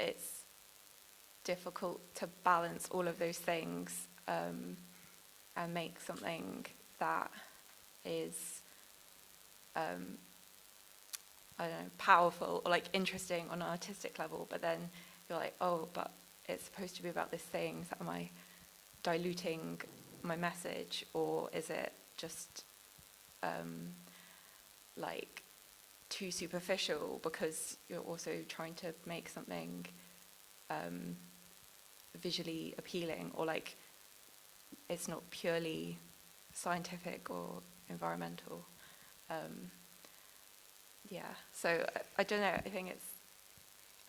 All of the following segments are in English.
it's difficult to balance all of those things and make something that is, I don't know, powerful or like interesting on an artistic level, but then you're like, oh, but it's supposed to be about this thing, so am I diluting my message, or is it just like too superficial because you're also trying to make something visually appealing, or like it's not purely scientific or environmental. Yeah, so I don't know, I think it's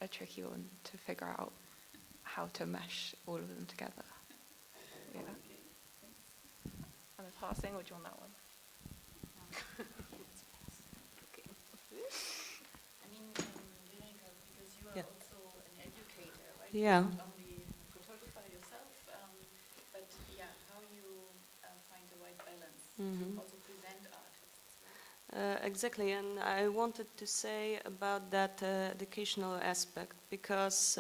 a tricky one to figure out how to mesh all of them together. Yeah. Am I passing, or do you want that one? I mean, Weronika, because you are also an educator, right? Yeah. Not only photographer yourself, but yeah, how you find the right balance to also present artists, right? Exactly, and I wanted to say about that educational aspect, because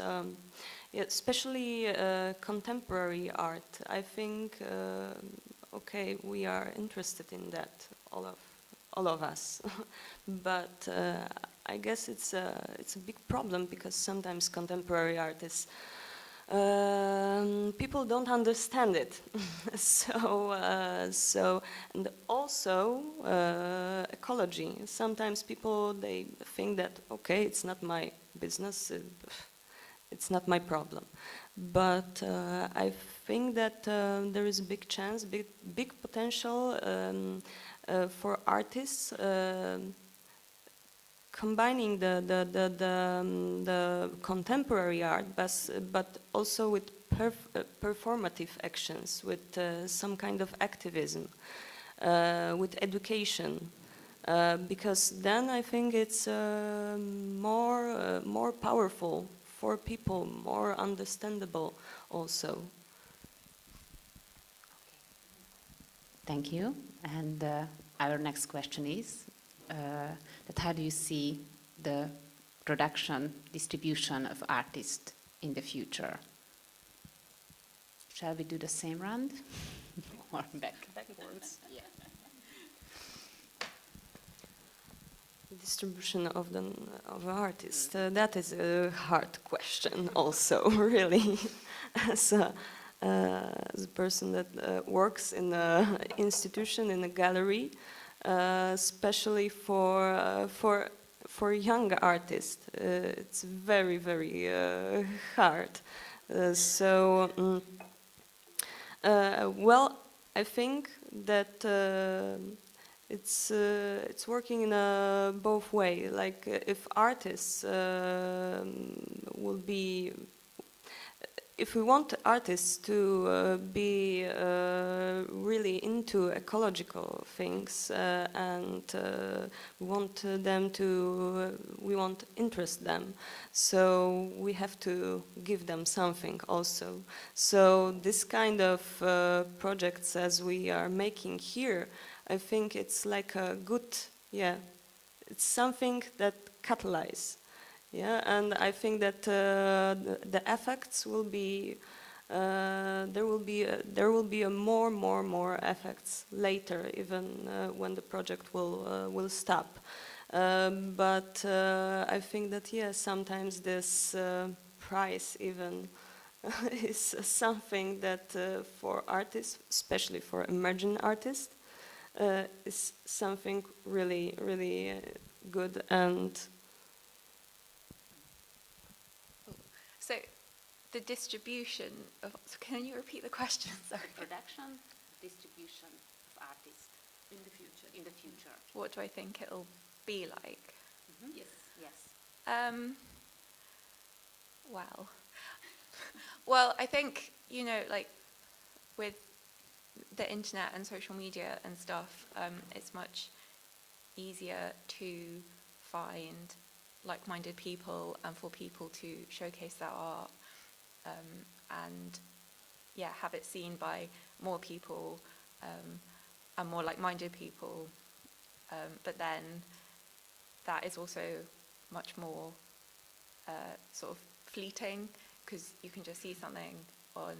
especially contemporary art, I think, okay, we are interested in that, all of us, but I guess it's a big problem, because sometimes contemporary art is people don't understand it. So and also ecology. Sometimes people, they think that, okay, it's not my business, it's not my problem. But I think that there is a big chance, big potential for artists combining the contemporary art, but also with performative actions, with some kind of activism, with education, because then I think it's more powerful for people, more understandable also. Thank you. And our next question is that how do you see the production, distribution of artists in the future? Shall we do the same round? Or backwards? Yeah. Distribution of artists, that is a hard question also, really. As a person that works in an institution, in a gallery, especially for young artists, it's very, very hard. Well, I think that it's working in a both way. Like if artists will be, if we want artists to be really into ecological things and we want interest them, so we have to give them something also. So this kind of projects as we are making here, I think it's like a good, it's something that catalyzes. Yeah, and I think that the effects will be there will be a more effects later, even when the project will stop. But I think that sometimes this price even is something that for artists, especially for emerging artists, is something really, really good. And so the distribution of, so can you repeat the question? Sorry. Production, distribution of artists In the future. in the future. What do I think it'll be like? Mm-hmm. Yes. Well, I think, like with the internet and social media and stuff, it's much easier to find like-minded people and for people to showcase their art and have it seen by more people and more like-minded people. But then that is also much more sort of fleeting, because you can just see something on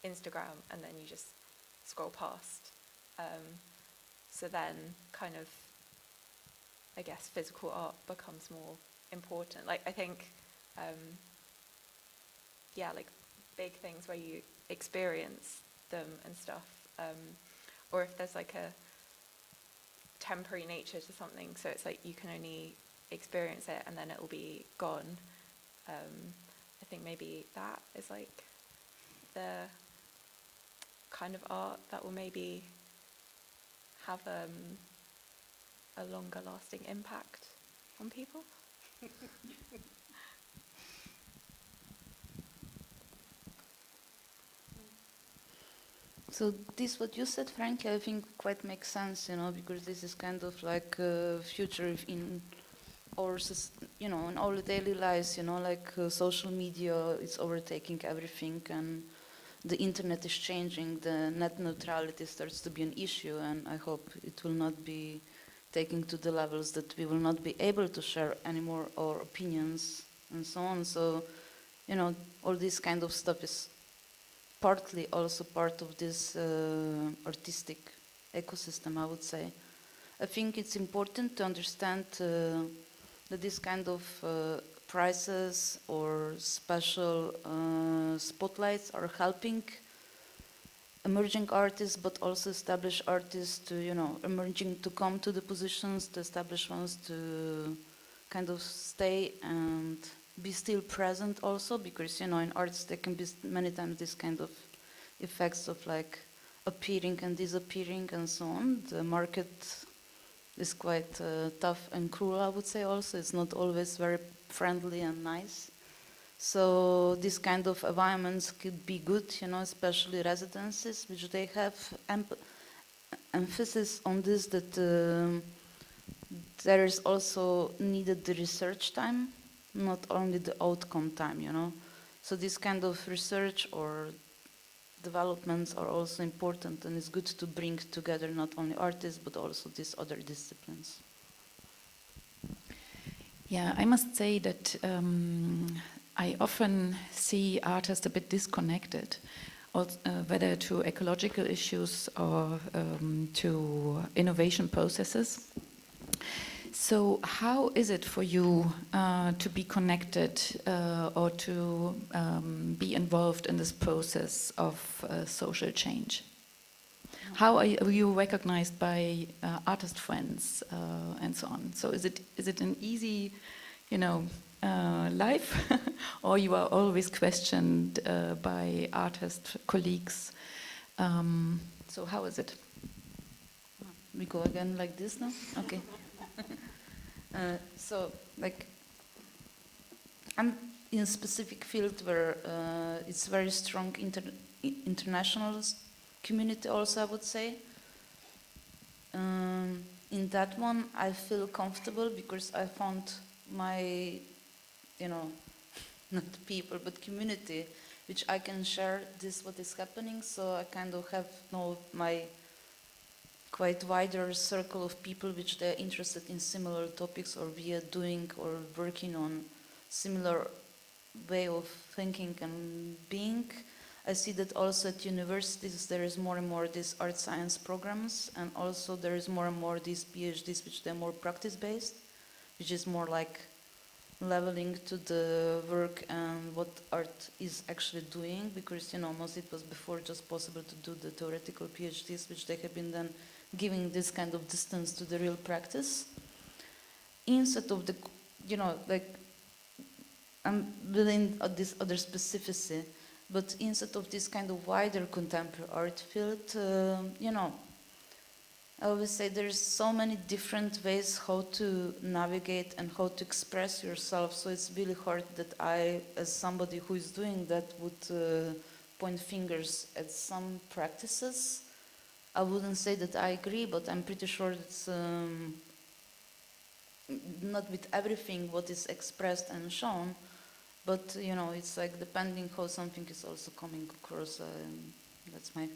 Instagram and then you just scroll past. So then kind of, I guess, physical art becomes more important. Like, I think, like big things where you experience them and stuff, or if there's like a temporary nature to something, so it's like you can only experience it and then it will be gone. I think maybe that is like the kind of art that will maybe have a longer lasting impact on people. So this, what you said, Frankie, I think quite makes sense, because this is kind of like a future in our, in our daily lives, like social media is overtaking everything, and the internet is changing. The net neutrality starts to be an issue, and I hope it will not be taken to the levels that we will not be able to share anymore our opinions and so on. So, all this kind of stuff is partly also part of this artistic ecosystem, I would say. I think it's important to understand that this kind of prizes or special spotlights are helping emerging artists, but also established artists to, emerging to come to the positions, the established ones to kind of stay and be still present also, because, in arts there can be many times this kind of effects of like appearing and disappearing and so on. The market is quite tough and cruel, I would say also. It's not always very friendly and nice. So this kind of environments could be good, especially residencies, which they have emphasis on this, that there is also needed the research time, not only the outcome time, So this kind of research or developments are also important, and it's good to bring together not only artists, but also these other disciplines. Yeah, I must say that I often see artists a bit disconnected, whether to ecological issues or to innovation processes. So how is it for you to be connected or to be involved in this process of social change? How are you recognized by artist friends and so on? So is it an easy, life, or you are always questioned by artist colleagues? So how is it? We go again like this now? Okay. So, like, I'm in a specific field where it's very strong international community also, I would say. In that one, I feel comfortable because I found my, not people, but community, which I can share this, what is happening. So I kind of have my quite wider circle of people which they're interested in similar topics, or we are doing or working on similar way of thinking and being. I see that also at universities there is more and more these art science programs, and also there is more and more these PhDs which they're more practice-based, which is more like leveling to the work and what art is actually doing, because mostly it was before just possible to do the theoretical PhDs, which they have been then giving this kind of distance to the real practice. Instead of the, like, I'm within this other specificity, but instead of this kind of wider contemporary art field, I always say there's so many different ways how to navigate and how to express yourself, so it's really hard that I, as somebody who is doing that, would point fingers at some practices. I wouldn't say that I agree, but I'm pretty sure it's not with everything what is expressed and shown, but it's like depending how something is also coming across. That's my.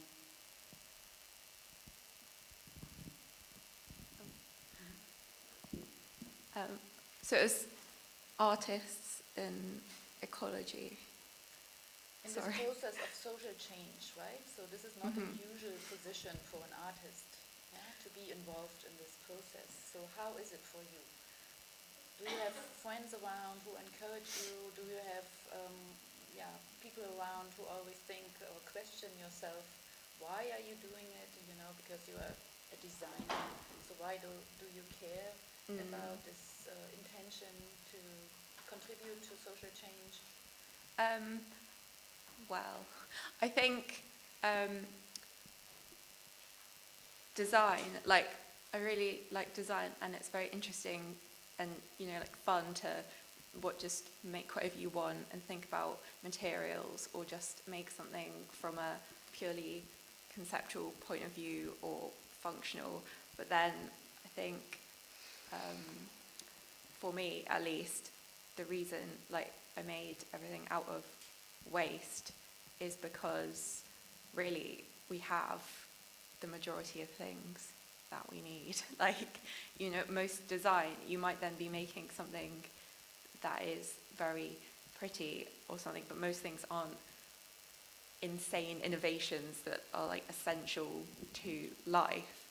So as artists and ecology. In Sorry. this process of social change, right? So this is not a Mhm. usual position for an artist, yeah, to be involved in this process. So how is it for you? Do you have friends around who encourage you? Do you have people around who always think or question yourself, why are you doing it? You know, because you are a designer. So why do you care about this intention to contribute to social change? Well, I think design, like, I really like design, and it's very interesting and, you know, like fun to just make whatever you want and think about materials, or just make something from a purely conceptual point of view or functional. But then I think for me at least, the reason like I made everything out of waste is because really we have the majority of things that we need. Like, you know, most design, you might then be making something that is very pretty or something, but most things aren't insane innovations that are like essential to life.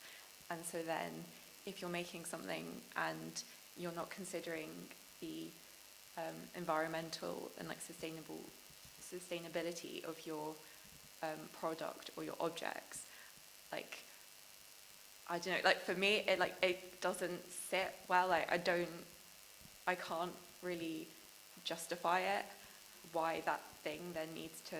And so then if you're making something and you're not considering the environmental and like sustainability of your product or your objects, like, I don't know, like for me it doesn't sit well. Like I can't really justify it, why that thing then needs to